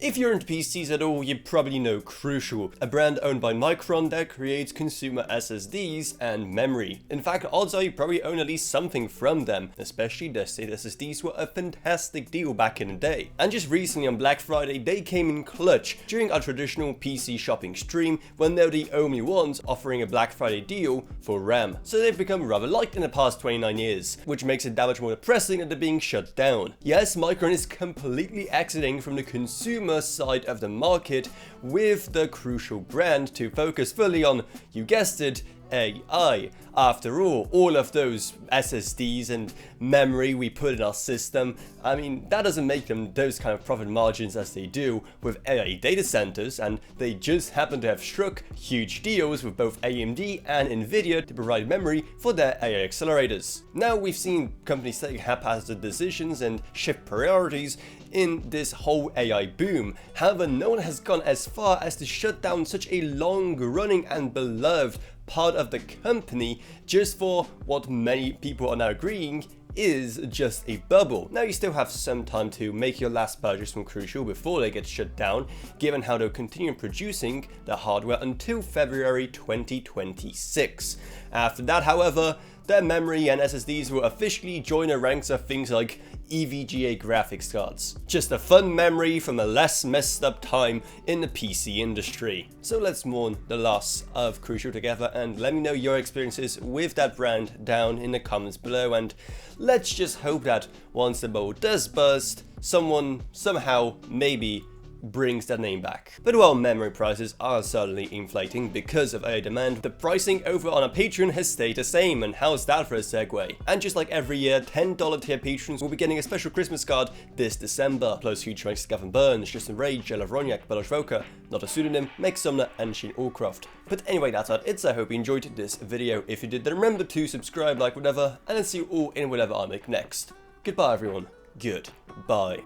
If you're into PCs at all, you probably know Crucial, a brand owned by Micron that creates consumer SSDs and memory. In fact, odds are you probably own at least something from them, especially their state SSDs were a fantastic deal back in the day. And just recently on Black Friday, they came in clutch during our traditional PC shopping stream when they were the only ones offering a Black Friday deal for RAM. So they've become rather liked in the past 29 years, which makes it that much more depressing that they're being shut down. Yes, Micron is completely exiting from the consumer side of the market with the Crucial brand to focus fully on, you guessed it, AI. After all of those SSDs and memory we put in our system, I mean, that doesn't make them those kind of profit margins as they do with AI data centers, and they just happen to have struck huge deals with both AMD and Nvidia to provide memory for their AI accelerators. Now we've seen companies take haphazard decisions and shift priorities in this whole AI boom. However, no one has gone as far as to shut down such a long-running and beloved part of the company just for what many people are now agreeing is just a bubble. Now you still have some time to make your last purchase from Crucial before they get shut down, given how they'll continue producing the hardware until February 2026. After that, however, their memory and SSDs will officially join the ranks of things like EVGA graphics cards. Just a fun memory from a less messed up time in the PC industry. So let's mourn the loss of Crucial together, and let me know your experiences with that brand down in the comments below, and let's just hope that once the bubble does burst, someone somehow maybe brings that name back. But while memory prices are certainly inflating because of AI demand, the pricing over on our Patreon has stayed the same, and how's that for a segue? And just like every year, $10 tier patrons will be getting a special Christmas card this December, plus huge thanks to Gavin Burns, Justin Rage, Jella Ronyak, Belosh Voka, Not a Pseudonym, Meg Sumner, and Shane Allcroft. But anyway, that's it. I hope you enjoyed this video. If you did, then remember to subscribe, like, whatever, and I'll see you all in whatever I make next. Goodbye everyone. Goodbye.